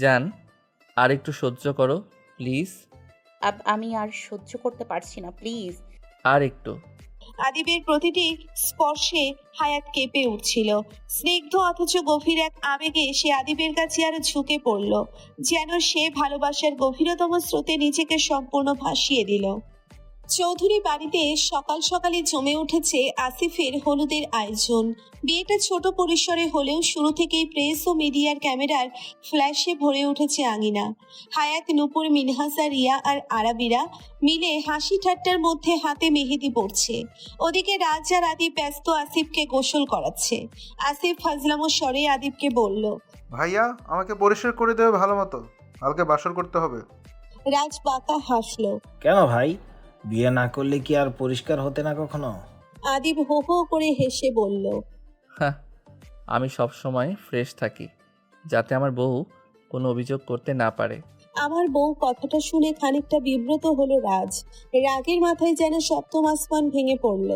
জান, আর একটু সহ্য করো প্লিজ। আমি আর সহ্য করতে পারছি না, প্লিজ। আর একটু। আদিবের প্রতিটি স্পর্শে হায়াত কেঁপে উঠছিল। স্নিগ্ধ অথচ গভীর এক আবেগে সে আদিবের কাছে আরো ঝুঁকে পড়ল, যেন সে ভালোবাসার গভীরতম স্রোতে নিজেকে সম্পূর্ণ ভাসিয়ে দিল। চৌধুরী বাড়িতে সকাল সকালে জমে উঠেছে আসিফের হলুদের আয়োজন। বিয়েটা ছোট পরিসরে হলেও শুরু থেকেই প্রেস ও মিডিয়ার ক্যামেরার ফ্ল্যাশে ভরে উঠেছে আঙিনা। হায়াত, নূপুর, মিনহাসা, রিয়া আর আরাবিরা মিলে হাসি ঠাট্টার মধ্যে হাতে মেহেদি পড়ছে। ওদিকে রাজ আর আদিব ব্যস্ত আসিফকে গোসল করাচ্ছে। আসিফ ফাজলামো স্বরে আদিবকে বলল, ভাইয়া আমাকে পরিষ্কার করে দেবে ভালো মতো, কালকে বাসর করতে হবে। রাজ বাঁকা হাসলো। কেন ভাই, বিয়ে না করলে কি আর পরিষ্কার হতে না কখনো? আদিব হো হো করে হেসে বলল, হ্যাঁ, আমি সব সময় ফ্রেশ থাকি, যাতে আমার বউ কোনো অভিযোগ করতে না পারে। আমার বউ কথাটা শুনে খানিকটা বিব্রত হলো রাজ। রাগের মাথায় যেন সপ্তম আসমান ভেঙে পড়ল।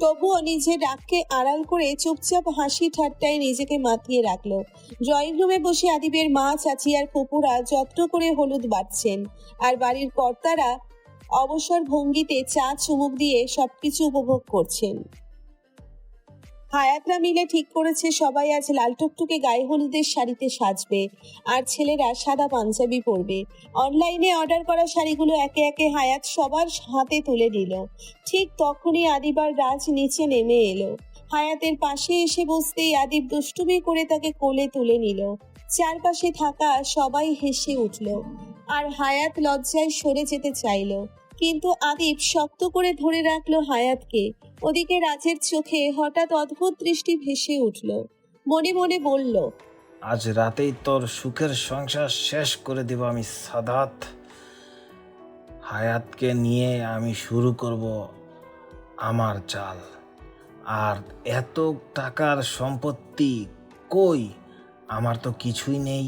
তবুও নিজের রাগকে আড়াল করে চুপচাপ হাসি ঠাট্টায় নিজেকে মাতিয়ে রাখলো। ড্রয়িং রুমে বসে আদিবের মা, চাচি আর ফুপুরা যত্ন করে হলুদ বাটছেন, আর বাড়ির কর্তারা অবসর ভঙ্গিতে চা চুমুক দিয়ে সবকিছু উপভোগ করছেন। হায়াতরা মিলে ঠিক করেছে সবাই আজ লাল টুকটুকে গায়ে হলুদের শাড়িতে সাজবে, আর ছেলেরা সাদা পাঞ্জাবি পরবে। অনলাইনে অর্ডার করা শাড়িগুলো একে একে হায়াত সবার হাতে তুলে দিল। ঠিক তখনই আদিব আর রাজ নিচে নেমে এলো। হায়াতের পাশে এসে বসতেই আদিব দুষ্টুমি করে তাকে কোলে তুলে নিল। চারপাশে থাকা সবাই হেসে উঠল, আর হায়াত লজ্জায় সরে যেতে চাইল, কিন্তু আদিব শক্ত করে ধরে রাখলো হায়াতকে। ওদিকে রাজের চোখে হঠাৎ অদ্ভুত দৃষ্টি ভেসে উঠল। মনে মনে বলল, আজ রাতেই তোর সুখের সংসার শেষ করে দেব আমি সাদাত। হায়াতকে নিয়ে আমি শুরু করব আমার চাল। আর এত টাকার সম্পত্তি কই? আমার তো কিছুই নেই।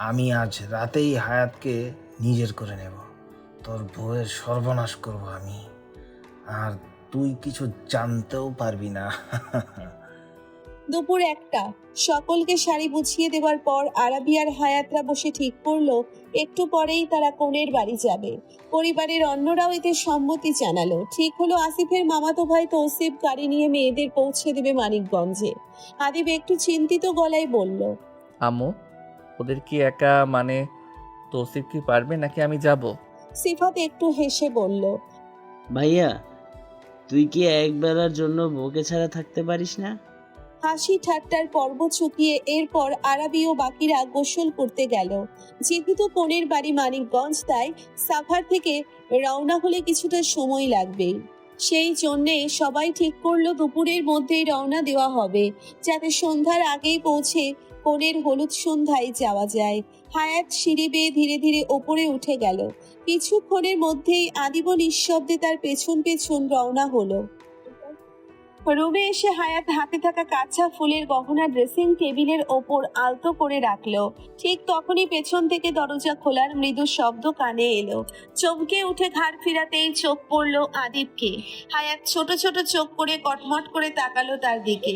আমি আজ রাতেই হায়াতকে নিজের করে নেব। তোর বউয়ের সর্বনাশ করব আমি, আর তুই কিছু জানতেও পারবি না। দুপুর 1টা। সকলকে শাড়ি বুঝিয়ে দেওয়ার পর আরাবি আর হায়াতরা বসে ঠিক করলো একটু পরেই তারা কনের বাড়ি যাবে। পরিবারের অন্যরাও এতে সম্মতি জানালো। ঠিক হলো আসিফের মামাতো ভাই তৌসিফ গাড়ি নিয়ে মেয়েদের পৌঁছে দেবে মানিকগঞ্জে। আদিব একটু চিন্তিত গলায় বলল, আম্মু, ওদের কি একা মানে তৌসিফ কি পারবে নাকি আমি যাব? সিফাত একটু হেসে বলল, ভাইয়া, তুই কি একবেলার জন্য বউকে ছাড়া থাকতে পারিস না? হাসি ঠাট্টার পর্ব চুকিয়ে এরপর আরাবি ও বাকিরা গোসল করতে গেল। যেহেতু কনের বাড়ি মানিকগঞ্জ, তাই সাভার থেকে রওনা হলে কিছুটা সময় লাগবে। সেই জন্যে সবাই ঠিক করলো দুপুরের মধ্যেই রওনা দেওয়া হবে, যাতে সন্ধ্যার আগেই পৌঁছে কনের হলুদ সন্ধ্যায় যাওয়া যায়। হায়াত সিঁড়ি বেয়ে ধীরে ধীরে ওপরে উঠে গেল। কিছুক্ষণের মধ্যেই আদিব নিঃশব্দে তার পেছন পেছন রওনা হলো। রুমে এসে হায়াত হাতে থাকা কাঁচা ফুলের গহনা ড্রেসিং টেবিলের ওপর আলতো করে রাখলো। ঠিক তখনই পেছন থেকে দরজা খোলার মৃদু শব্দ কানে এলো। চমকে উঠে ঘাড় ফিরাতেই চোখ পড়লো আদিবকে। হায়াত ছোট ছোট চোখ করে কটমট করে তাকালো তার দিকে।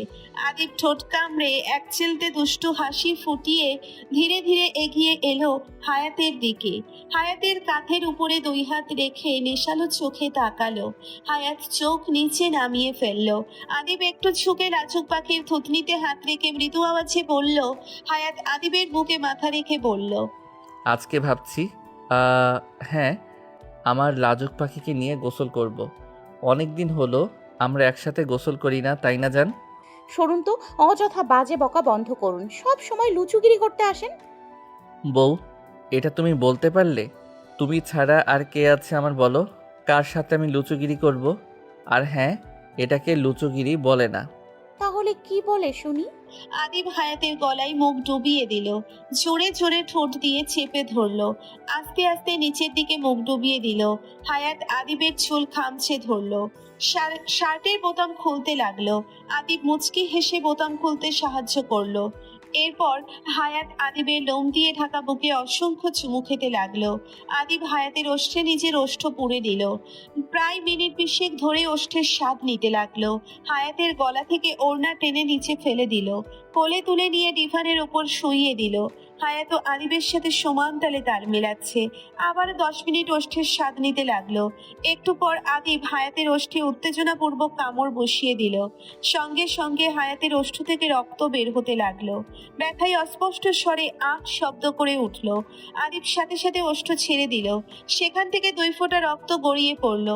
আদিব ঠোঁট কামড়ে এক চিলতে দুষ্টু হাসি ফুটিয়ে ধীরে ধীরে এগিয়ে এলো হায়াতের দিকে। হায়াতের কাঁধের উপরে 2 হাত রেখে নেশালো চোখে তাকালো। হায়াত চোখ নিচে নামিয়ে ফেললো। আদিব একটু ঝুঁকে লাজুক পাখির থুতনিতে হাত রেখে মৃদু আওয়াজে বলল। হায়াত আদিবের বুকে মাথা রেখে বলল, আজকে ভাবছি হ্যাঁ, আমার লাজুক পাখিকে নিয়ে গোসল করব। অনেক দিন হলো আমরা একসাথে গোসল করি না, তাই না জান? সরুন তো, অযথা বাজে বকা বন্ধ করুন। সব সময় লুচুগিরি করতে আসেন। বউ, এটা তুমি বলতে পারলে? তুমি ছাড়া আর কে আছে আমার বলো? কার সাথে আমি লুচুগিরি করব? আর হ্যাঁ, এটাকে লুচুগিরি বলে না। তাহলে কি বলে শুনি? আদিব হায়াতের গলায় মুখ ডুবিয়ে দিল। জোরে জোরে ঠোঁট দিয়ে চেপে ধরলো। আস্তে আস্তে নিচের দিকে মুখ ডুবিয়ে দিল। হায়াত আদিবের চুল খামছে ধরলো। শার্টের বোতাম খুলতে লাগলো। আদিব মুচকি হেসে বোতাম খুলতে সাহায্য করলো। এরপর হায়াত আদিবের লোম দিয়ে ঢাকা বুকে অসংখ্য চুমু খেতে লাগলো। আদিব হায়াতের ওষ্ঠে নিজের ওষ্ঠ পুড়ে দিল। প্রায় মিনিট 20 ধরে ওষ্ঠের স্বাদ নিতে লাগলো। হায়াতের গলা থেকে ওড়না টেনে নিচে ফেলে দিল। কোলে তুলে নিয়ে ডিভানের ওপর শুইয়ে দিল। হায়াত ও আদিবের সাথে সমান তালে তাল মেলাচ্ছে। আবার 10 মিনিট ওষ্ঠের স্বাদ নিতে লাগলো। একটু পর আদিব হায়াতের ওষ্ঠে উত্তেজনাপূর্বক কামড় বসিয়ে দিল। সঙ্গে সঙ্গে হায়াতের ওষ্ঠ থেকে রক্ত বের হতে লাগলো। ব্যথায় অস্পষ্ট স্বরে আহ শব্দ করে উঠল। আদিব সাথে সাথে ওষ্ঠ ছেড়ে দিল। সেখান থেকে 2 ফোঁটা রক্ত গড়িয়ে পড়ল।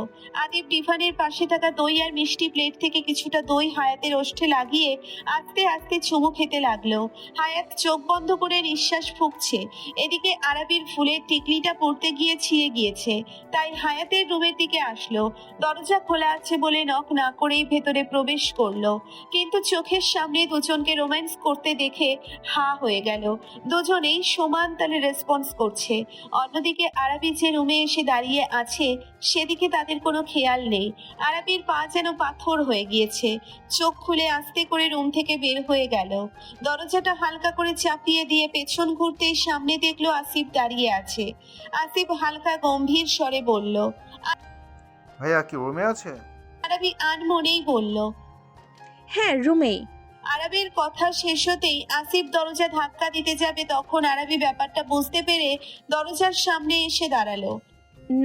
আদিব ডিভানের পাশে থাকা দই আর মিষ্টি প্লেট থেকে কিছুটা দই হায়াতের ওষ্ঠে লাগিয়ে আস্তে আস্তে চুমু খেতে লাগলো। হায়াত চোখ বন্ধ করে নিঃশ্বাস ফুঁকছে। এদিকে আরাবির ফুলের টিকলিটা পড়তে গিয়ে ছিঁড়ে গিয়েছে, তাই হায়াতের রুমের দিকে আসলো। দরজা খোলা আছে বলে নক না করেই ভেতরে প্রবেশ করলো, কিন্তু চোখের সামনে দুজনকে রোম্যান্স করতে দেখে হা হয়ে গেল। দুজনেই সমান তালে রেসপন্স করছে। অন্যদিকে আরাবি যে রুমে এসে দাঁড়িয়ে আছে সেদিকে তাদের কোনো খেয়াল নেই। আরাবির পা যেন পাথর হয়ে গিয়েছে। চোখ খুলে আস্তে করে রুম থেকে বের হয়ে গেল। দরজাটা হালকা করে চাপিয়ে দিয়ে পেছন ঘুরতেই সামনে দেখলো আসিফ দাঁড়িয়ে আছে। আসিফ হালকা গম্ভীর স্বরে বলল। ভাইয়া কি রুমে আছে? আরাবি আনমনেই বলল। হ্যাঁ, রুমেই। আরাবির কথা শেষ হতেই আসিফ দরজা ধাক্কা দিতে যাবে, তখন আরাবি ব্যাপারটা বুঝতে পেরে দরজার সামনে এসে দাঁড়ালো।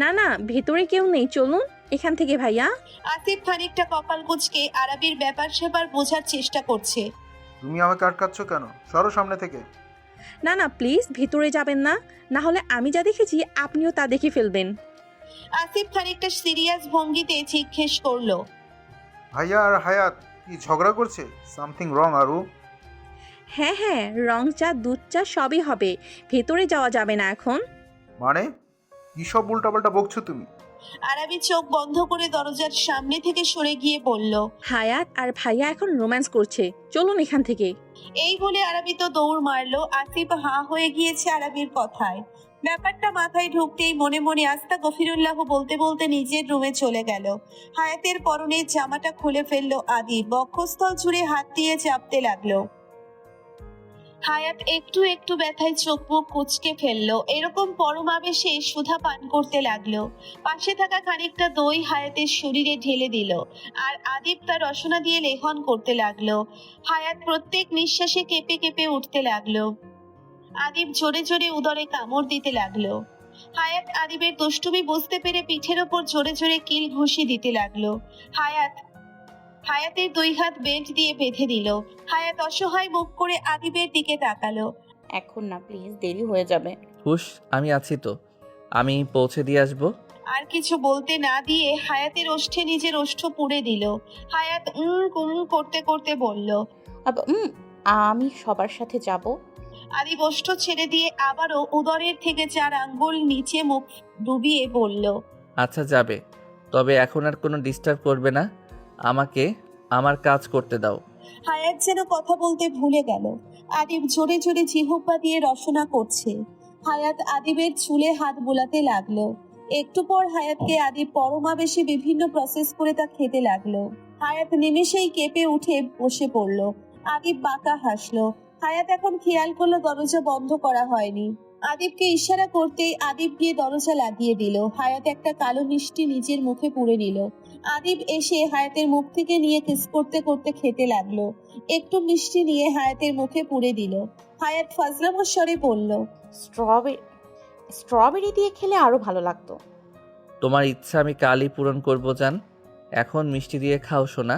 না না, ভেতরে কেউ নেই, চলুন এখান থেকে ভাইয়া। আসিফ খানিকটা কপাল কুঁচকে আরাবির ব্যাপার স্যাপার বোঝার চেষ্টা করছে। তুমি আমাকে আটকাচ্ছ কেন? সরো সামনে থেকে। না না প্লিজ, ভিতরে যাবেন না, না হলে আমি যা দেখেছি আপনিও তা দেখে ফেলবেন। আসিফ খানিকটা সিরিয়াস ভঙ্গিতে জিজ্ঞেস করলো। ভাইয়া আর হায়াত কি ঝগড়া করছে? সামথিং রং আরু? হ্যাঁ হ্যাঁ, রং চা দুধ চা সবই হবে, ভেতরে যাওয়া যাবে না এখন। মানে কি সব উল্টাপাল্টা বকছো তুমি? আরাবি চোখ বন্ধ করে দরজার সামনে থেকে সরে গিয়ে বলল। হায়াত আর ভাইয়া এখন রোম্যান্স করছে, চলুন এখান থেকে। এই বলে আরাবি তো দৌড় মারলো। আসিফ হাঁ হয়ে গিয়েছে আরাবির কথায়। ব্যাপারটা মাথায় ঢুকতেই মনে মনে আস্তা গফিরুল্লাহ বলতে বলতে নিজের রুমে চলে গেল। হায়াতের পরনের জামাটা খুলে ফেললো আদি, বক্ষস্থল জুড়ে হাত দিয়ে চাপতে লাগলো। হায়াত একটু একটু ব্যথায় চোখ মুখ কুঁচকে ফেললো। এরকম পরম আবেশে সুধা পান করতে লাগলো। পাশে থাকা খানিকটা দই হায়াতের শরীরে ঢেলে দিল, আর আদিব তার রসনা দিয়ে লেহন করতে লাগলো। হায়াত প্রত্যেক নিঃশ্বাসে কেঁপে কেঁপে উঠতে লাগলো। আদিব জোরে জোরে উদরে কামড় দিতে লাগলো। হায়াত আদিবের দুষ্টুমি বুঝতে পেরে পিঠের ওপর জোরে জোরে কিল ঘুষি দিতে লাগলো। হায়াতের 2 হাত বেল্ট দিয়ে বেঁধে দিল। হায়াত অসহায় মুখ করে আদিবের দিকে তাকালো। এখন না প্লিজ, দেরি হয়ে যাবে। হুশ, আমি আছি তো, আমি পৌঁছে দিয়ে আসবো। আর কিছু বলতে না দিয়ে হায়াতের ওষ্ঠে নিজের ওষ্ঠ পুড়ে দিল। হায়াত করতে করতে বলল। আমি সবার সাথে যাব। আদিব ওষ্ঠ ছেড়ে দিয়ে আবারও উদরের থেকে 4 আঙ্গুল নিচে মুখ ডুবিয়ে বলল। আচ্ছা যাবে, তবে এখন আর কোনো ডিস্টার্ব করবে না, আমাকে আমার কাজ করতে দাও। হায়াত যেন কথা বলতে ভুলে গেল। আদিব জোরে জোরে জিহ্বা দিয়ে রসনা করছে। হায়াত আদিবের চুলে হাত বোলাতে লাগলো। একটু পর হায়াতকে আদিব পরমাবেশে বিভিন্ন প্রসেস করে তা খেতে লাগলো। হায়াত নিমেষেই কেঁপে উঠে বসে পড়লো। আদিব বাঁকা হাসলো। হায়াত এখন খেয়াল করলো দরজা বন্ধ করা হয়নি। আদিবকে ইশারা করতেই আদিব গিয়ে দরজা লাগিয়ে দিল। হায়াত একটা কালো মিষ্টি নিজের মুখে পুরে নিল। আদিব এসে হায়াতের মুখ থেকে নিয়ে কিস করতে করতে খেতে লাগলো। একটু মিষ্টি নিয়ে হায়াতের মুখে পুরে দিল। হায়াত ফাজলামো স্বরে বলল। স্ট্রবেরি দিয়ে খেলে আরো ভালো লাগতো। তোমার ইচ্ছা আমি কালই পূরণ করবো জান, এখন মিষ্টি দিয়ে খাও সোনা।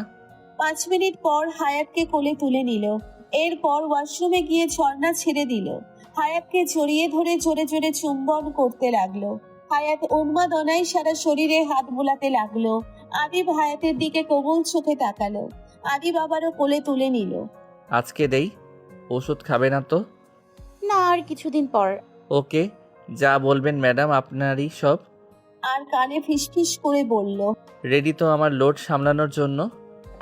5 মিনিট পর হায়াতকে কোলে তুলে নিল। এরপর ওয়াশরুমে গিয়ে ঝর্ণা ছেড়ে দিল। হায়াতকে জড়িয়ে ধরে জোরে জোরে চুম্বন করতে লাগলো। হায়াত উন্মাদনায় সারা শরীরে হাত বোলাতে লাগলো। আদিব হায়াতের দিকে কোমল চোখে তাকালো। আদিব আবারও কোলে তুলে নিল। আজকে দেই, ওষুধ খাবে না তো? না, আর কিছুদিন পর। ওকে, যা বলবেন ম্যাডাম, আপনারই সব। আর কানে ফিসফিস করে বলল। রেডি তো আমার লোড সামলানোর জন্য?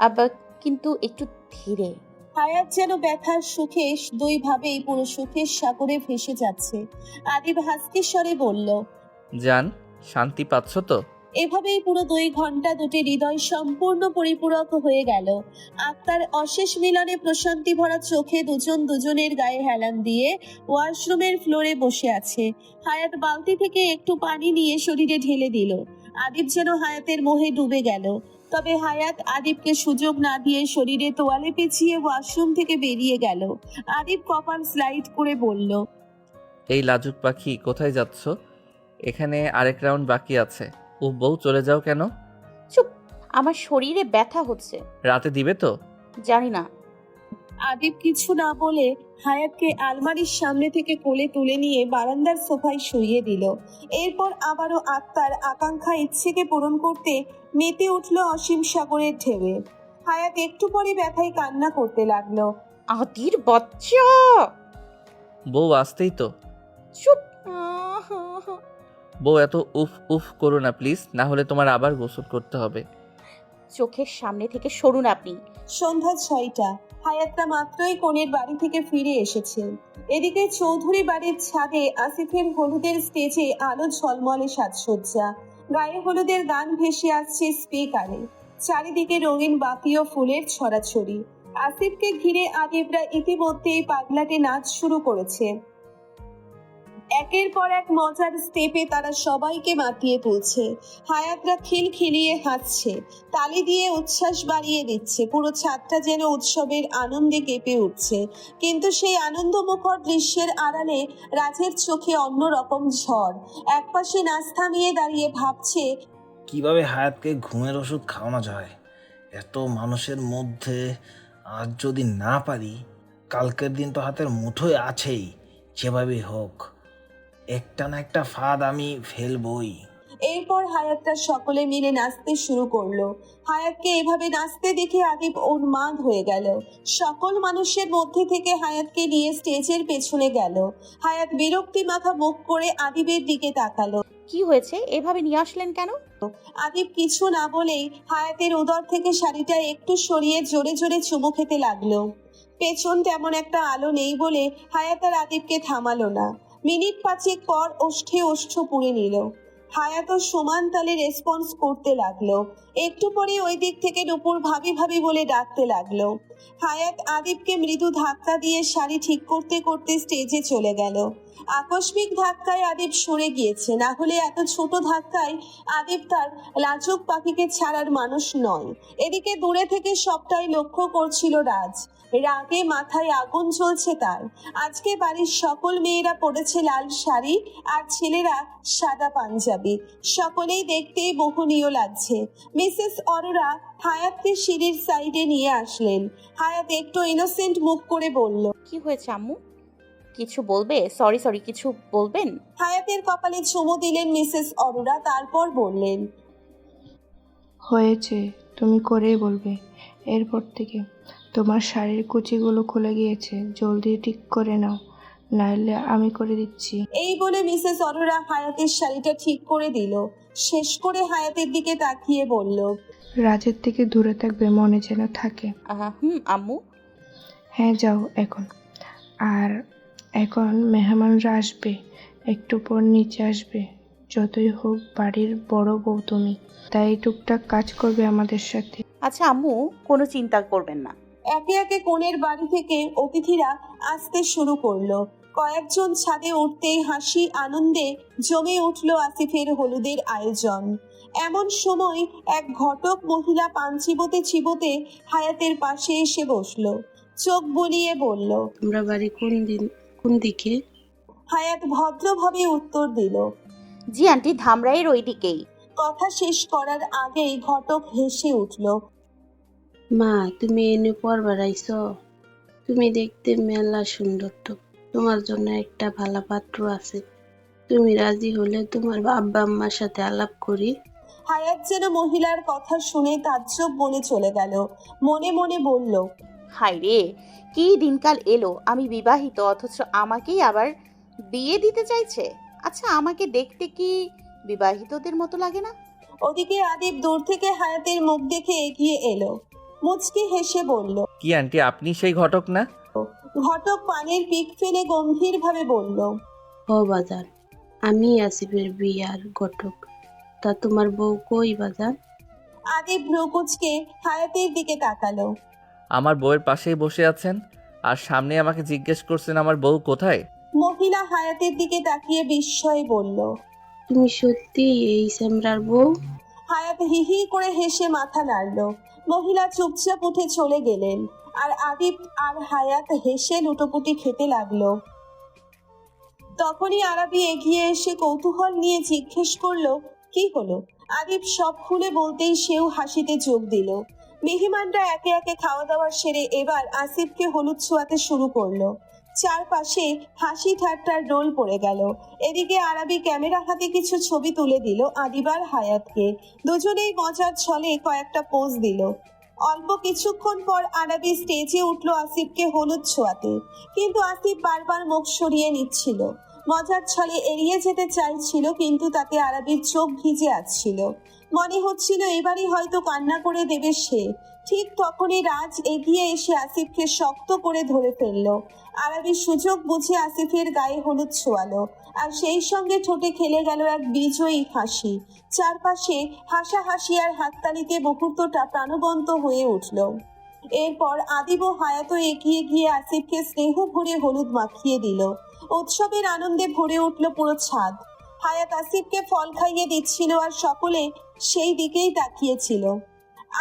আবার কিন্তু একটু ধীরে। হায়াত যেন ব্যথার সুখে 2 ভাবেই পুরো সুখের সাগরে ভেসে যাচ্ছে। আদিব হাসতে স্বরে বলল। জান, শান্তি পাচ্ছ তো? এভাবেই পুরো 2 ঘন্টা দুটি হৃদয় সম্পূর্ণ পরিপূরক হয়ে গেল। আত্মার অশেষ মিলনে প্রশান্তি ভরা চোখে দুজন দুজনের গায়ে হেলান দিয়ে ওয়াশরুমের ফ্লোরে বসে আছে। হায়াত বালতি থেকে একটু পানি নিয়ে শরীরে ঢেলে দিল। আদিব যেন হায়াতের মোহে ডুবে গেল। তবে হায়াত আদিবকে সুযোগ না দিয়ে শরীরে তোয়ালে পেঁচিয়ে ওয়াশরুম থেকে বেরিয়ে গেল। আদিব কপাল স্লাইড করে বলল। এই লাজুক পাখি কোথায় যাচ্ছ? এখানে আরেক রাউন্ড বাকি আছে। ও বউ, চলে যাও কেন? চুপ, আমার শরীরে ব্যথা হচ্ছে। রাতে দিবে তো? জানি না। আদিব কিছু না বলে হায়াতকে আলমারির সামনে থেকে কোলে তুলে নিয়ে বারান্দার সোফায় শুইয়ে দিল। এরপর আবারও আত্মার আকাঙ্ক্ষা ইচ্ছেকে পূরণ করতে মেতে উঠল অসীম সাগরের ঢেউয়ে। হায়াত একটু পরে ব্যথায় কান্না করতে লাগলো। আদির বাচ্চা। বউ, আসতেই তো। চুপ। বউ, এত উফ উফ করো না প্লিজ, না হলে তোমার আবার গোসল করতে হবে। চোখের সামনে থেকে সরুন আপনি। সন্ধ্যা 6টা। হায়াতটা মাত্রই কনের বাড়ি থেকে ফিরে এসেছে। এদিকে চৌধুরী বাড়ির ছাদে আসিফের হলুদের স্টেজে আলো ঝলমলে সাজসজ্জা। গায়ে হলুদের গান ভেসে আসছে স্পিকারে। চারিদিকে রঙিন বাতি ও ফুলের ছড়াছড়ি। আসিফকে ঘিরে আদিবরা ইতিমধ্যেই পাগলাটে নাচ শুরু করেছে। একের পর এক মজার স্টেপে তারা সবাইকে মাতিয়ে তুলছে। হায়াতরা খিলখিলিয়ে হাসছে, তালি দিয়ে উচ্ছ্বাস বাড়িয়ে দিচ্ছে। পুরো ছাদটা যেন উৎসবের আনন্দে কেঁপে উঠছে। কিন্তু সেই আনন্দমুখর দৃশ্যের আড়ালে রাজের চোখে অন্যরকম ঝড়। একপাশে নাচ থামিয়ে দাঁড়িয়ে ভাবছে, কিভাবে হায়াতকে ঘুমের ওষুধ খাওয়ানো যায়। এত মানুষের মধ্যে আজ যদি না পারি, কালকের দিন তো হাতের মুঠোয় আছেই। যেভাবেই হোক একটা না একটা ফাঁদ আমি ফেলবই। এরপর হায়াতরা সকলে মিলে নাচতে শুরু করলো। হায়াতকে এভাবে নাচতে দেখে আদিব উন্মাদ হয়ে গেল। সকল মানুষের মধ্যে থেকে হায়াতকে নিয়ে স্টেজের পেছনে গেল। হায়াত বিরক্তি মাখা মুখ করে আদিবের দিকে তাকালো। কি হয়েছে? এভাবে নিয়ে আসলেন কেন? আদিব কিছু না বলেই হায়াতের উদর থেকে শাড়িটা একটু সরিয়ে জোরে জোরে চুমু খেতে লাগলো। পেছন তেমন একটা আলো নেই বলে হায়াত আর আদিবকে থামালো না। মিনিট 5 পর ওষ্ঠে ওষ্ঠ পুড়ে নিল। হায়াতও সমান তালে রেসপন্স করতে লাগলো। একটু পরে ওই দিক থেকে নুপুর ভাবি ভাবি বলে ডাকতে লাগলো। হায়াত আদিবকে মৃদু ধাক্কা দিয়ে শাড়ি ঠিক করতে করতে স্টেজে চলে গেল। আকস্মিক ধাক্কায় আদিব সরে গিয়েছে, না হলে এত ছোট ধাক্কায় আদিব তার লাজুক পাখিকে ছাড়ার মানুষ নয়। এদিকে দূরে থেকে সবটাই লক্ষ্য করছিল রাজ। রাগে মাথায় আগুন জ্বলছে তার। আজকে বাড়ির সকল মেয়েরা পরেছে লাল শাড়ি আর ছেলেরা সাদা পাঞ্জাবি। সকলেই দেখতেই মোহনীয় লাগছে। মিসেস অরোরা হায়াতকে সিঁড়ির সাইডে নিয়ে আসলেন। হায়াত একটু ইনোসেন্ট মুখ করে বলল, কি হয়েছে আম্মু? কিছু বলবে? সরি, কিছু বলবেন? হায়াতের কপালে চুমু দিলেন মিসেস অরোরা, তারপর বললেন, হয়েছে, তুমি করেই বলবে। এরপর থেকে তোমার শাড়ির কুচিগুলো খুলে গিয়েছে, জলদি ঠিক করে নাও, নাইলে আমি করে দিচ্ছি। এই বলে মিসেস অরোরা হায়াতের শাড়িটা ঠিক করে দিল। শেষ করে হায়াতের দিকে তাকিয়ে বলল, রাজের থেকে দূরে থাকবে, মনে যেন থাকে। আম্মু। হ্যাঁ, যাও এখন। আর এখন মেহমানরা আসবে, একটু পর নিচে আসবে। যতই হোক বাড়ির বড় বউ তুমি, তাই টুকটাক কাজ করবে আমাদের সাথে। আচ্ছা আম্মু, কোনো চিন্তা করবেন না। একে একে কোণের বাড়ি থেকে অতিথিরা আসতে শুরু করলো। কয়েকজন ছাদে উঠতেই হাসি আনন্দে জমে উঠল আসিফের হলুদের আয়োজন। এমন সময় এক ঘটক মহিলা পান চিবোতে চিবোতে হায়াতের পাশে এসে বসলো। চোখ বুলিয়ে বলল, আমরা বাড়ি কোন দিকে? হায়াত ভদ্রভাবে উত্তর দিল, জি আন্টি, ধামরাইয়ের ওই দিকেই। কথা শেষ করার আগেই ঘটক হেসে উঠল। মা, তুমি এনে পড়বার আইছ? তুমি দেখতে মেলা সুন্দর, তো তোমার জন্য একটা ভালো পাত্র আছে। তুমি রাজি হলে তোমার আব্বা আম্মার সাথে আলাপ করি। হায়াত যেন মহিলার কথা শুনে তাজ্জব বলে চলে গেল। মনে মনে বলল, হায় রে, কি দিনকাল এলো! আমি বিবাহিত, অথচ আমাকেই আবার বিয়ে দিতে চাইছে। আচ্ছা, আমাকে দেখতে কি বিবাহিতদের মতো লাগে না? ওদিকে আদিব দূর থেকে হায়াতের মুখ দেখে এগিয়ে এলো। মুচকি হেসে বলল, কি আন্টি, আপনি সেই ঘটক না? ঘটক পানের পিক ফেলে গম্ভীর ভাবে বলল, ও বাজার, আমি আসিফের বিয়ার ঘটক। তা তোমার বউ কই বাজার? আদিব ভ্রুকুচকে হায়াতের দিকে তাকালো। আমার বউয়ের পাশেই বসে আছেন আর সামনে আমাকে জিজ্ঞেস করছেন আমার বউ কোথায়। মহিলা হায়াতের দিকে তাকিয়ে বিস্ময়ে বলল, তুমি সত্যি এই স্যামরার বউ? হায়াত হিহি করে হেসে মাথা নাড়ল। মহিলা চুপচাপ উঠে চলে গেলেন। আর আদিব আর হায়াত হেসে লুটোপুটি খেতে লাগলো। তখনই আরাবি এগিয়ে এসে কৌতূহল নিয়ে জিজ্ঞেস করলো, কি হলো? আদিব সব খুলে বলতেই সেও হাসিতে যোগ দিল। মেহমানরা একে একে খাওয়া দাওয়া সেরে এবার আসিফকে হলুদ ছোঁয়াতে শুরু করলো। চারপাশে হাসি ঠাট্টার রোল পড়ে গেল। এদিকে আরাবি ক্যামেরা হাতে কিছু ছবি তুলে দিল আদিব আর হায়াতকে। দুজনেই মজার ছলে কয়েকটা পোজ দিল। অল্প কিছুক্ষণ পর আরাবি স্টেজে উঠলো আসিফকে হলুদ ছোঁয়াতে, কিন্তু আসিফ বারবার মুখ সরিয়ে নিচ্ছিল। মজার ছলে এড়িয়ে যেতে চাইছিল, কিন্তু তাতে আরাবির চোখ ভিজে আসছিল। মনে হচ্ছিল এবারই হয়তো কান্না করে দেবে সে। ঠিক তখনই রাজ এগিয়ে এসে আসিফকে শক্ত করে ধরে ফেললো। আরাবি সুযোগ বুঝে আসিফের গায়ে হলুদ ছোঁয়ালো, আর সেই সঙ্গে ঠোঁটে খেলে গেল এক বিজয়ী হাসি। চারপাশে হাসাহাসি আর হাততালিতে মুহূর্তটা প্রাণবন্ত হয়ে উঠল। এরপর আদিব ও হায়াতও এগিয়ে গিয়ে আসিফকে স্নেহ ভরে হলুদ মাখিয়ে দিল। উৎসবের আনন্দে ভরে উঠল পুরো ছাদ। হায়াত আসিফকে ফল খাইয়ে দিচ্ছিল আর সকলে সেই দিকেই তাকিয়েছিল।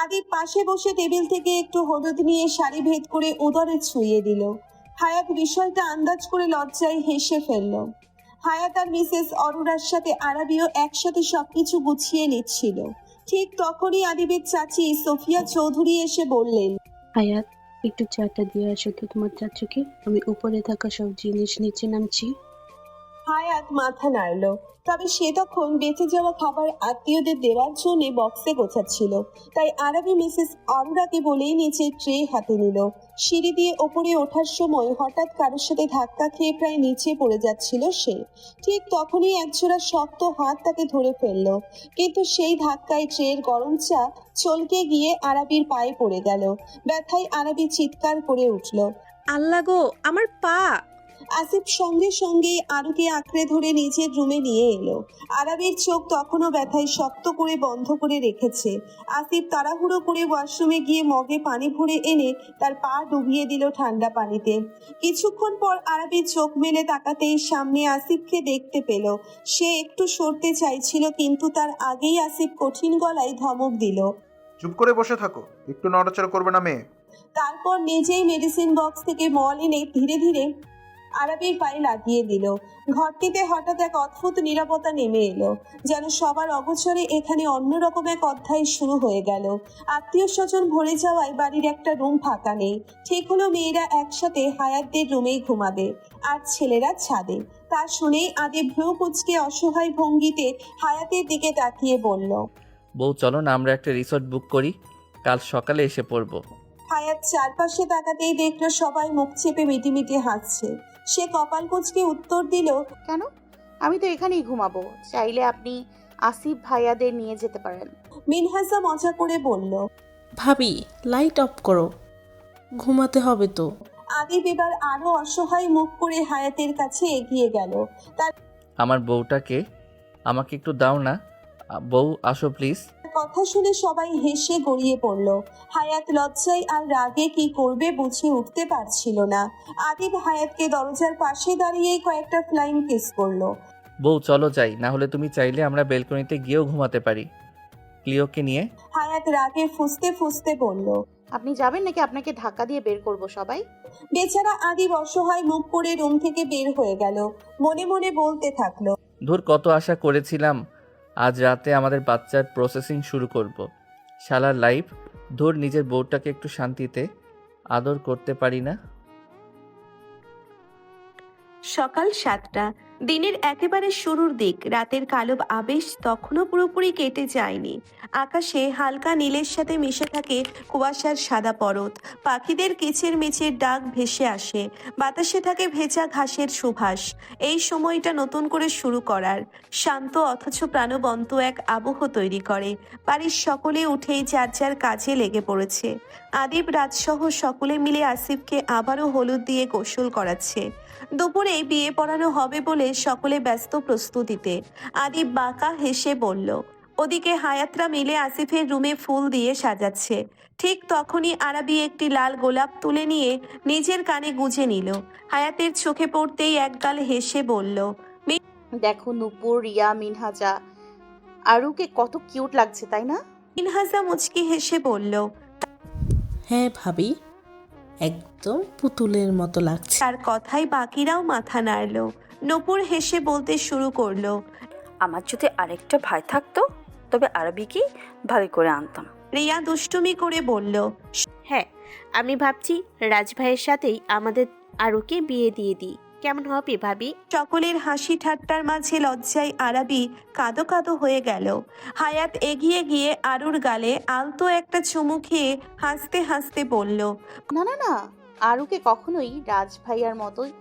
আদিব পাশে বসে টেবিল থেকে একটু হলুদ নিয়ে সারি ভেদ করে উদরে ছুঁয়ে দিল। হায়াত বিষয়টা আন্দাজ করে লজ্জায় হেসে ফেলল। হায়াত আর মিসেস অরোরার সাথে আরাবিও একসাথে সবকিছু গুছিয়ে নিচ্ছিল। ঠিক তখনই আদিবের চাচি সোফিয়া চৌধুরী এসে বললেন, হায়াত, একটু চাটা দিয়ে আসো তো তোমার চাচুকে, আমি উপরে থাকা সব জিনিস নিচে নামছি। হায়াত মাথা নাড়ল, তবে সে তখন বেঁচে যাওয়া খাবার আত্মীয়দের দেওয়ার জন্য বক্সে গোছাচ্ছিল। তাই আরাবি মিসেস অরোরাকে বলেই নিচে ট্রে হাতে নিল। সিঁড়ি দিয়ে ওপরে ওঠার সময় হঠাৎ কারোর সাথে ধাক্কা খেয়ে প্রায় নিচে পড়ে যাচ্ছিল সে। ঠিক তখনই একজোড়া শক্ত হাত তাকে ধরে ফেলল, কিন্তু সেই ধাক্কায় ট্রের গরম চা চলকে গিয়ে আরাবির পায়ে পড়ে গেল। ব্যথায় আরাবি চিৎকার করে উঠল। আল্লাহ গো, আমার পা! আসিফ সঙ্গে সঙ্গে আরুকে আঁকড়ে ধরে নিজের রুমে নিয়ে এলো। আরাবির চোখ তখনও ব্যথায় শক্ত করে বন্ধ করে রেখেছে। আসিফ তাড়াহুড়ো করে ওয়াশরুমে গিয়ে মগে পানি ভরে এনে তার পা ডুবিয়ে দিল ঠান্ডা পানিতে। কিছুক্ষণ পর আরাবির চোখ মেলে তাকাতেই সামনে আসিফকে দেখতে পেল। সে একটু সরতে চাইছিল, কিন্তু তার আগেই আসিফ কঠিন গলায় ধমক দিল, চুপ করে বসে থাকো, একটু নড়াচড়া করবে না মেয়ে। তারপর নিজেই মেডিসিন বক্স থেকে মল এনে ধীরে ধীরে আরাবির পায়ে লাগিয়ে দিল। ঘরটিতে হঠাৎ এক অদ্ভুত নীরবতা নেমে এলো, যেন সবার অগোচরে এখানে অন্যরকম এক অধ্যায় শুরু হয়ে গেল। আত্মীয় স্বজন ভরে যাওয়ায় বাড়ির একটা রুম ফাঁকা নেই। ঠিক হলো মেয়েরা একসাথে হায়াতদের রুমেই ঘুমাবে, আর ছেলেরা ছাদে। তা শুনেই আদিব ভ্রু কুঁচকে অসহায় ভঙ্গিতে হায়াতের দিকে তাকিয়ে বলল, বউ চলো না আমরা একটা রিসোর্ট বুক করি, কাল সকালে এসে পড়বো। হায়াত চারপাশে তাকাতেই দেখলো সবাই মুখ চেপে মিটিমিটি হাসছে। সে কপাল কুঁচকে উত্তর দিল, কেন? আমি তো এখানেই ঘুমাবো, চাইলে আপনি আসিফ ভাইয়াদের নিয়ে যেতে পারেন। মিনহাসা মজা করে বলল। ভাবি, লাইট অফ করো, ঘুমাতে হবে তো। আদিব এবার আরো অসহায় মুখ করে হায়াতের কাছে এগিয়ে গেল। তার আমার বউটাকে আমাকে একটু দাও না, বউ আসো প্লিজ। কথা শুনে সবাই হেসে গড়িয়ে পড়ল। হায়াত লজ্জায় আর রাগে কি করবে বুঝে উঠতে পারছিল না। আদিব হায়াতকে দরজার পাশে দাঁড়িয়েই কয়েকটা ফ্লাইং কিস করলো। বউ চলো যাই, না হলে তুমি চাইলে আমরা বেলকনিতে গিয়েও ঘুমাতে পারি ক্লিওকে নিয়ে। হায়াত রাগে ফুঁসতে ফুঁসতে বলল, আপনি যাবেন নাকি আপনাকে ধাক্কা দিয়ে বের করব সবাই? বেচারা আদিব অসহায় মুখ করে রুম থেকে বের হয়ে গেল। মনে মনে বলতে থাকলো, ধুর, কত আশা করেছিলাম আজ রাতে আমাদের বাচ্চার প্রসেসিং শুরু করব। শালার লাইফ, ধুর, নিজের বউটাকে একটু শান্তিতে আদর করতে পারি না। সকাল 7টা, দিনের একেবারে শুরুর দিক। রাতের কালো আবেশ তখনও পুরোপুরি কেটে যায়নি। আকাশে হালকা নীলের সাথে মিশে থাকে কুয়াশার সাদা পরত। পাখিদের কিচির মিচির ডাক ভেসে আসে। বাতাসে থাকে ভেজা ঘাসের সুবাস। এই সময়টা নতুন করে শুরু করার শান্ত অথচ প্রাণবন্ত এক আবহ তৈরি করে। বাড়ির সকলে উঠেই যার যার কাজে লেগে পড়েছে। আদিব রাজসহ সকলে মিলে আসিফকে আবারও হলুদ দিয়ে গোসল করাচ্ছে। দুপুরে বিয়ে পড়ানো হবে বলে সকলে ব্যস্ত প্রস্তুতিতে। আদিব বাঁকা হেসে বলল, ওদিকে হায়াতরা মিলে আসিফের রুমে ফুল দিয়ে সাজাচ্ছে। ঠিক তখনই আরাবি একটি লাল গোলাপ তুলে নিয়ে নিজের কানে গুঁজে নিল। হায়াতের চোখে পড়তেই একগাল হেসে বলল, দেখো নূপুর, রিয়া, মিনহাজা, আরুকে কত কিউট লাগছে, তাই না? মিনহাজা মুচকি হেসে বলল, হ্যাঁ ভাবি, একদম পুতুলের মতো লাগছে। তার কথায় বাকিরাও মাথা নাড়ল। নূপুর হেসে বলতে শুরু করলো। আমার যদি আরেকটা ভাই থাকতো তবে আরবিকেই ভাবি করে আনতাম। রিয়া দুষ্টুমি করে বলল। হ্যাঁ, আমি ভাবছি রাজভাইয়ের সাথেই আমাদের আরুকে বিয়ে দিয়ে দিই, কেমন হবে ভাবি? সকলের হাসি ঠাট্টার মাঝে লজ্জায় আরাবি কাঁদো কাঁদো হয়ে গেল। হায়াত এগিয়ে গিয়ে আরুর গালে আলতো একটা চুমু খেয়ে হাসতে হাসতে বলল, না না না, আরুকে কখনোই রাজ ভাইয়ার মতোই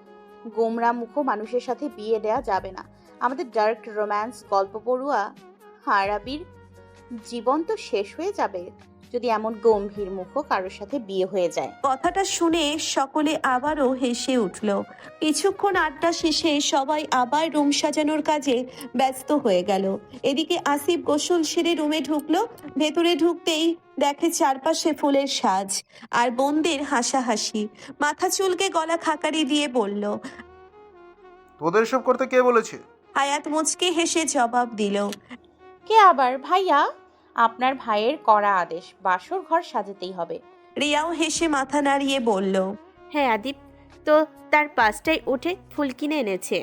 গোমরা মুখো মানুষের সাথে বিয়ে দেয়া যাবে না। আমাদের ডার্ক রোম্যান্স গল্প পড়ুয়া আরাবির জীবন তো শেষ হয়ে যাবে যদি এমন গম্ভীর মুখো কারোর সাথে বিয়ে হয়ে যায়। কথাটা শুনে সকলে আবারও হেসে উঠল। কিছুক্ষণ আড্ডা শেষে সবাই আবার রুম সাজানোর কাজে ব্যস্ত হয়ে গেল। এদিকে আসিফ গোসল সেরে রুমে ঢুকলো। ভেতরে ঢুকতেই দেখে চারপাশে ফুলের সাজ আর বোনদের হাসাহাসি। মাথা চুলকে গলা খাকারি দিয়ে বলল, তোদের এসব করতে কে বলেছে? হায়াত মুচকে হেসে জবাব দিল, কে আবার? ভাইয়া, আপনার ভাইয়ের কড়া আদেশ, বাসর ঘর সাজাতেই হবে। রিয়াও হেসে মাথা নাড়িয়ে বলল, হ্যাঁ আদিপ তো তার 5টায় উঠে ফুল কিনে এনেছে।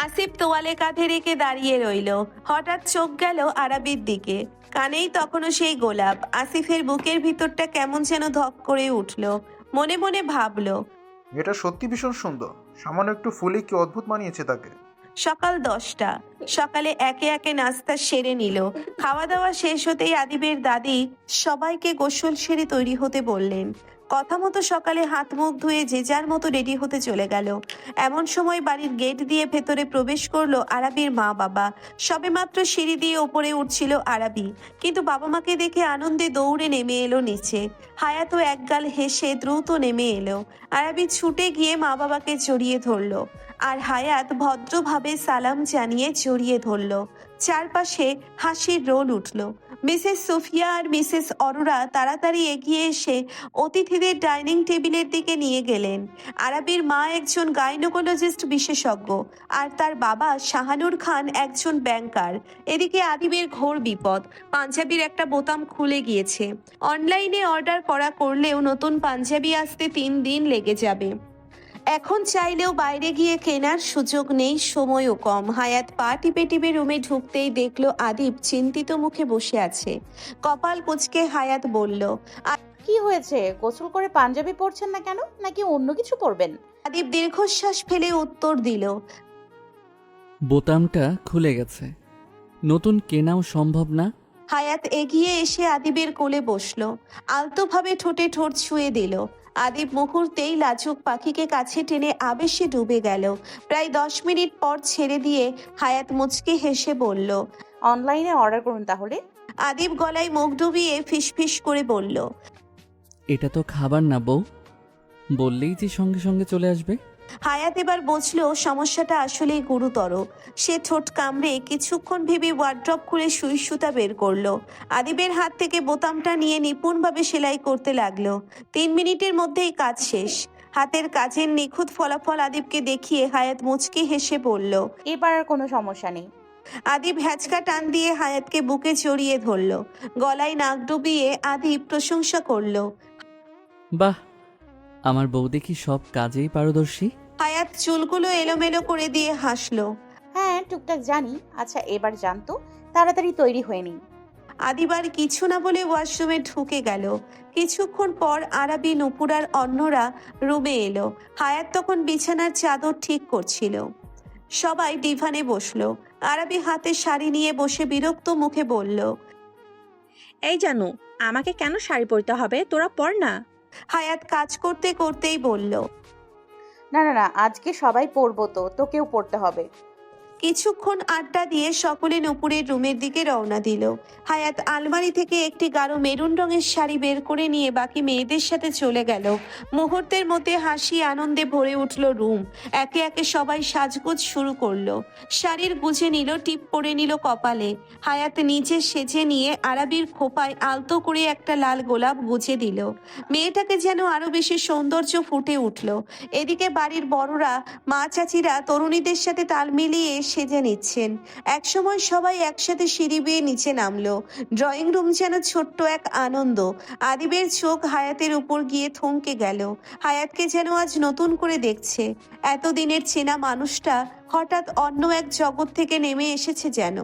আসিফ তোয়ালে কাঁধে রেখে দাঁড়িয়ে রইল। হঠাৎ চোখ গেল আরাবির দিকে। কানেই তখনও সেই গোলাপ। আসিফের বুকের ভিতরটা কেমন যেন ধক করে উঠল। মনে মনে ভাবল, এটা সত্যি ভীষণ সুন্দর। সামান্য একটু ফুলই কি অদ্ভুত মানিয়েছে তাকে। সকাল 10টা। সকালে একে একে নাস্তা সেরে নিল। খাওয়া দাওয়া শেষ হতেই আদিবের দাদি সবাইকে গোসল সেরে তৈরি হতে বললেন। কথা মতো সকালে হাত মুখ ধুয়ে যে যার মতো রেডি হতে চলে গেল। এমন সময় বাড়ির গেট দিয়ে ভেতরে প্রবেশ করলো আরাবির মা বাবা। সবেমাত্র সিঁড়ি দিয়ে ওপরে উঠছিল আরাবি, কিন্তু বাবা মাকে দেখে আনন্দে দৌড়ে নেমে এলো নিচে। হায়াতও একগাল হেসে দ্রুত নেমে এলো। আরাবি ছুটে গিয়ে মা বাবাকে জড়িয়ে ধরলো, আর হায়াত ভদ্রভাবে সালাম জানিয়ে জড়িয়ে ধরল। চারপাশে হাসির রোল উঠল। মিসেস সোফিয়া আর মিসেস অরোরা তাড়াতাড়ি এগিয়ে এসে অতিথিদের ডাইনিং টেবিলের দিকে নিয়ে গেলেন। আরাবির মা একজন গাইনোকোলজিস্ট বিশেষজ্ঞ, আর তার বাবা শাহানুর খান একজন ব্যাংকার। এদিকে আদিবের ঘোর বিপদ। পাঞ্জাবির একটা বোতাম খুলে গিয়েছে। অনলাইনে অর্ডার করলেও নতুন পাঞ্জাবি আসতে 3 দিন লেগে যাবে। এখন চাইলেও বাইরে গিয়ে কেনার সুযোগ নেই, সময়ও কম। হায়াত পা টিপে টিপে রুমে ঢুকতেই দেখলো আদিব চিন্তিত মুখে বসে আছে। কপাল কুঁচকে হায়াত বলল, কি হয়েছে? গোসল করে পাঞ্জাবি পরছেন না কেন? নাকি অন্য কিছু পরবেন? আদিব দীর্ঘশ্বাস ফেলে উত্তর দিল, বোতামটা খুলে গেছে, নতুন কেনাও সম্ভব না। হায়াত এগিয়ে এসে আদিবের কোলে বসলো। আলতোভাবে ঠোঁটে ঠোঁট ছুঁয়ে দিল। আদিব মুহূর্তেই লাজুক পাখিকে কাছে টেনে আবেশে ডুবে গেল। প্রায় 10 মিনিট পর ছেড়ে দিয়ে হায়াত মুচকে হেসে বলল, অনলাইনে অর্ডার করুন তাহলে। আদিব গলায় মুখ ডুবিয়ে ফিসফিস করে বলল, এটা তো খাবার না বউ, বললেই যে সঙ্গে সঙ্গে চলে আসবে। হায়াত এবার বুঝলো সমস্যাটা আসলেই গুরুতর। সে ঠোঁট কামড়ে কিছুক্ষণ ভেবে ওয়ার্ড্রপ খুলে সুই সুতা বের করলো। আদিবের হাত থেকে বোতামটা নিয়ে নিপুণভাবে সেলাই করতে লাগলো। 3 মিনিটের মধ্যেই কাজ শেষ। হাতের কাজের নিখুঁত ফলাফল আদিবকে দেখিয়ে হায়াত মুচকি হেসে বলল, এবার আর কোনো সমস্যা নেই। আদিব হ্যাচকা টান দিয়ে হায়াতকে বুকে জড়িয়ে ধরলো। গলায় নাক ডুবিয়ে আদিব প্রশংসা করলো, বাহ, আমার বউ দেখি সব কাজেই পারদর্শী। হায়াত চুলগুলো এলোমেলো করে দিয়ে হাসলো। হ্যাঁ, টুকটাক জানি। আচ্ছা এবার জানতো, তাড়াতাড়ি তৈরি হয়ে নিন। আদিবার কিছু না বলে ওয়াশরুমে ঢুকে গেল। কিছুক্ষণ পর আরাবি, নূপুর আর অন্যরা রুমে এলো। হায়াত তখন বিছানার চাদর ঠিক করছিল। সবাই ডিভানে বসলো। আরাবি হাতে শাড়ি নিয়ে বসে বিরক্ত মুখে বলল, এই জানু, আমাকে কেন শাড়ি পরতে হবে? তোরা পর না। হায়াত কাজ করতে করতেই বলল, না না না, আজকে সবাই পরবো, তো তোকেও পরতে হবে। কিছুক্ষণ আড্ডা দিয়ে সকলে নূপুরের রুমের দিকে রওনা দিল। হায়াত আলমারি থেকে একটি গাঢ় মেরুন রঙের শাড়ি বের করে নিয়ে বাকি মেয়েদের সাথে চলে গেল। মুহূর্তের মধ্যে হাসি আনন্দে ভরে উঠল রুম। একে একে সবাই সাজগোজ শুরু করলো। শাড়ির গুজে নিল, টিপ পরে নিল কপালে। হায়াত নিজে সেজে নিয়ে আরাবির খোপায় আলতো করে একটা লাল গোলাপ গুজে দিল। মেয়েটাকে যেন আরো বেশি সৌন্দর্য ফুটে উঠল। এদিকে বাড়ির বড়রা, মা চাচিরা তরুণীদের সাথে তাল মিলিয়ে সেজে নিচ্ছেন। একসময় সবাই একসাথে সিঁড়ি বেয়ে নিচে নামলো। ড্রয়িং রুম যেন ছোট্ট এক আনন্দ। আদিবের চোখ হায়াতের উপর গিয়ে থমকে গেল। হায়াতকে যেন আজ নতুন করে দেখছে। এতদিনের চেনা মানুষটা হঠাৎ অন্য এক জগৎ থেকে নেমে এসেছে যেন।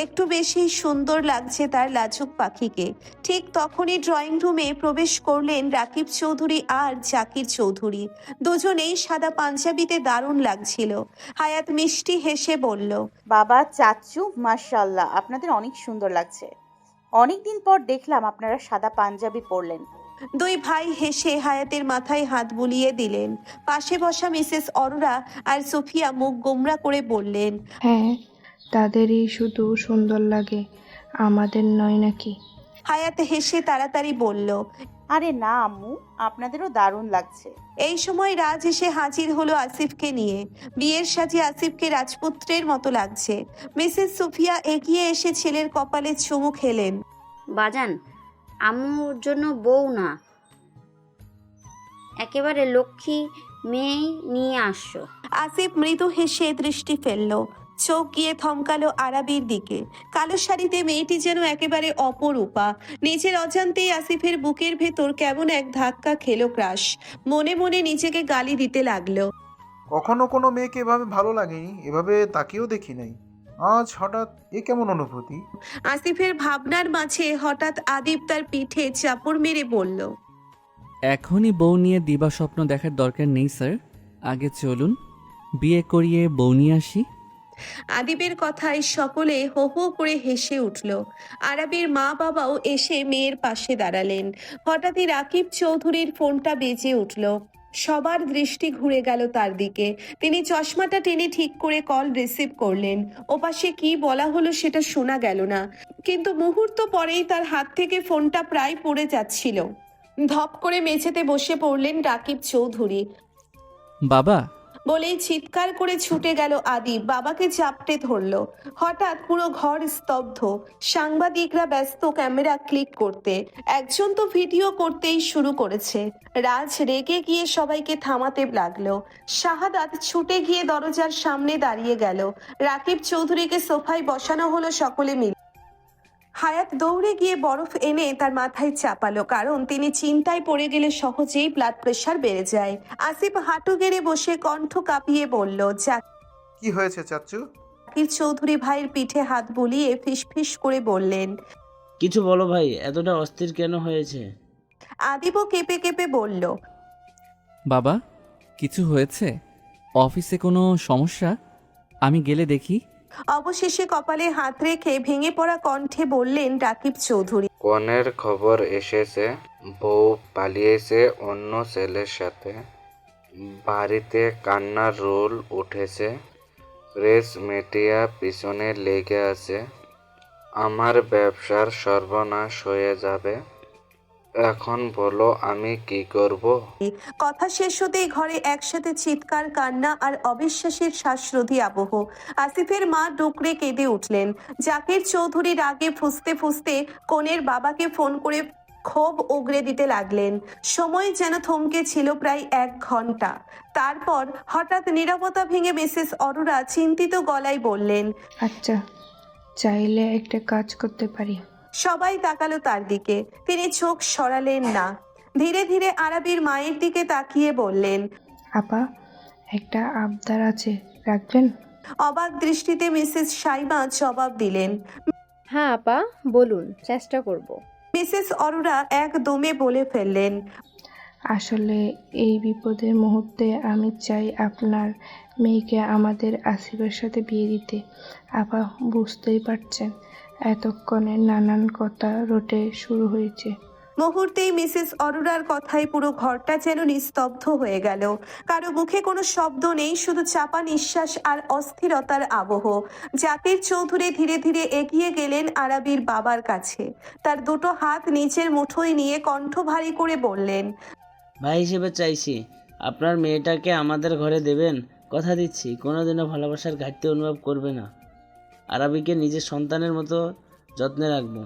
একটু বেশি সুন্দর লাগছে তার লাজুক পাখিকে। ঠিক তখনই ড্রয়িং রুমে প্রবেশ করলেন রাকিব চৌধুরী আর জাকির চৌধুরী। দুজনেই সাদা পাঞ্জাবিতে দারুণ লাগছিল। হায়াত মিষ্টি হেসে বলল, বাবা, চাচু, মাশাআল্লাহ, আপনাদের অনেক সুন্দর লাগছে। অনেকদিন পর দেখলাম আপনারা সাদা পাঞ্জাবি পরলেন। দুই ভাই হেসে হায়াতের মাথায় হাত বুলিয়ে দিলেন। পাশে বসা মিসেস অরোরা আর সোফিয়া মুখ গোমরা করে বললেন, হ্যাঁ, তাদেরই শুধু সুন্দর লাগে, আমাদের নয় নাকি? হায়াত হেসে তাড়াতাড়ি বলল, আরে না আম্মু, আপনাদেরও দারুণ লাগছে। এই সময় রাজ এসে হাজির হলো আসিফকে নিয়ে। বিয়ের সাজে আসিফকে রাজপুত্রের মতো লাগছে। মিসেস সুফিয়া এগিয়ে এসে ছেলের কপালে চুমু খেলেন। বাজান, আম্মুর জন্য বউ না, একেবারে লক্ষ্মী মেয়ে নিয়ে আসছো। আসিফ মৃদু হেসে দৃষ্টি ফেলল। চোখ গিয়ে থমকালো আরাবির দিকে। কালো শাড়িতে মেয়েটি যেন একেবারে অপরূপা। নিজের অজান্তেই আসিফের বুকের ভেতর কেমন এক ধাক্কা খেলো ক্রাশ। মনে মনে নিজেকে গালি দিতে লাগলো। কখনো কোনো মেয়েকে এভাবে ভালো লাগেনি, এভাবে তাকেও দেখি নাই। আজ হঠাৎ এ কেমন অনুভূতি? আসিফের ভাবনার মাঝে হঠাৎ আদিব তার পিঠে চাপড় মেরে বলল, এখনই বউ নিয়ে দিবা স্বপ্ন দেখার দরকার নেই স্যার, আগে চলুন বিয়ে করিয়ে বউ নিয়ে আসি। আদিবের কথায় সকলে হো হো করে হেসে উঠল। আরাবির মা বাবাও এসে মেয়ের পাশে দাঁড়ালেন। হঠাৎই রাকিব চৌধুরীর ফোনটা বেজে উঠল। সবার দৃষ্টি ঘুরে গেল তার দিকে। তিনি চশমাটা টেনে ঠিক করে কল রিসিভ করলেন। ওপাশে কি বলা হলো সেটা শোনা গেল না, কিন্তু মুহূর্ত পরেই তার হাত থেকে ফোনটা প্রায় পড়ে যাচ্ছিল। ধপ করে মেঝেতে বসে পড়লেন রাকিব চৌধুরী। বাবা, বলেই চিৎকার করে ছুটে গেল আদিব, বাবাকে চাপটে ধরলো। হঠাৎ পুরো ঘর স্তব্ধ। সাংবাদিকরা ব্যস্ত ক্যামেরা ক্লিক করতে। একজন তো ভিডিও করতেই শুরু করেছে। রাজ রেগে গিয়ে সবাইকে থামাতে লাগলো। শাহাদাত ছুটে গিয়ে দরজার সামনে দাঁড়িয়ে গেল। রাকিব চৌধুরীকে সোফায় বসানো হলো সকলে মিলে। হায়াত দৌড়ে গিয়ে বরফ এনে তার মাথায় চাপালো, কারণ তিনি চিন্তায় পড়ে গেলে সহজেই ব্লাড প্রেশার বেড়ে যায়। আসিফ হাঁটু গেড়ে বসে কণ্ঠ কাঁপিয়ে বলল, কি হয়েছে চাচু? জাকির চৌধুরী ভাইয়ের পিঠে হাত বুলিয়ে ফিসফিস করে বললেন, কিছু বলো ভাই, এতটা অস্থির কেন হয়েছে? আদিবও কেঁপে কেঁপে বলল, বাবা কিছু হয়েছে? অফিসে কোনো সমস্যা? আমি গেলে দেখি। অবশেষে কপালে হাত রেখে ভেঙে পড়া কণ্ঠে বললেন রাকিব চৌধুরী, কনের খবর এসেছে, বউ পালিয়েছে অন্য ছেলের সাথে। বাড়িতে কান্নার রোল উঠেছে, প্রেস মিডিয়া পিছনে লেগে আছে। আমার ব্যবসার সর্বনাশ হয়ে যাবে। এখন বলো আমি কি করব? কথা শেষ হতেই ঘরে একসাথে চিৎকার, কান্না আর অবিশ্বাসের শ্বাসরোধী আবহ। আসিফের মা ডুকরে কেঁদে উঠলেন। জাকির চৌধুরী রাগে ফুঁসতে ফুঁসতে কনের বাবাকে ফোন করে ক্ষোভ উগরে দিতে লাগলেন। সময় যেন থমকে ছিল প্রায় 1 ঘন্টা। তারপর হঠাৎ নীরবতা ভেঙে মিসেস অরোরা চিন্তিত গলায় বললেন, আচ্ছা, চাইলে একটা কাজ করতে পারি। সবাই তাকালো তার দিকে। তিনি চোখ সরালেন না। ধীরে ধীরে আরাবির মায়ের দিকে তাকিয়ে বললেন, আপা, একটা আবদার আছে, রাখবেন? অবাক দৃষ্টিতে মিসেস সাইমা জবাব দিলেন, হ্যাঁ আপা, বলুন, চেষ্টা করব। মিসেস অরোরা একদমে বলে ফেললেন, আসলে এই বিপদের মুহূর্তে আমি চাই আপনার মেয়েকে আমাদের আসিফের সাথে বিয়ে দিতে। আপা, বুঝতেই পারছেন, এতক্ষণে নানান কথা রটে শুরু হয়েছে। মুহূর্তেই মিসেস অরোরার কথায় পুরো ঘরটা যেন নিস্তব্ধ হয়ে গেল। কারো মুখে কোনো শব্দ নেই, শুধু চাপা নিঃশ্বাস আর অস্থিরতার আবহ। জাকির চৌধুরী ধীরে ধীরে এগিয়ে গেলেন আরাবির বাবার কাছে। তার দুটো হাত নিচের মুঠোয় নিয়ে কণ্ঠ ভারী করে বললেন, ভাই হিসেবে চাইছি, আপনার মেয়েটাকে আমাদের ঘরে দেবেন। কথা দিচ্ছি কোনোদিনও ভালোবাসার ঘাটতি অনুভব করবে না। আরাবিকে নিজের সন্তানের মতো যত্নে রাখবো।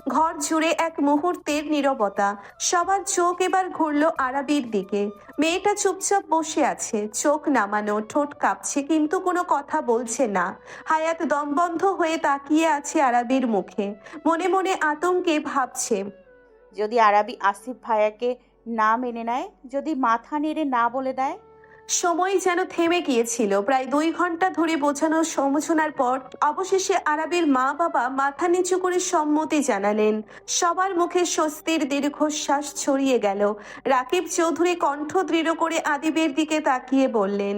ঘর জুড়ে এক মুহূর্তের নীরবতা। সবার চোখ এবার ঘুরল আরাবির দিকে। মেয়েটা চুপচাপ বসে আছে, চোখ নামানো, ঠোঁট কাঁপছে, কিন্তু কোনো কথা বলছে না। হায়াত দমবন্ধ হয়ে তাকিয়ে আছে আরাবির মুখে, মনে মনে আতঙ্কে ভাবছে, যদি আরাবি আসিফ ভাইয়াকে না মেনে নেয়, যদি মাথা নেড়ে না বলে দেয়। সময় যেন থেমে গিয়েছিল। প্রায় 2 ঘন্টা ধরে বোঝানোর সমঝোনার পর অবশেষে আরাবির মা বাবা মাথা নিচু করে সম্মতি জানালেন। সবার মুখে স্বস্তির দীর্ঘশ্বাস ছড়িয়ে গেল। রাকিব চৌধুরী কণ্ঠ দৃঢ় করে আদিবের দিকে তাকিয়ে বললেন,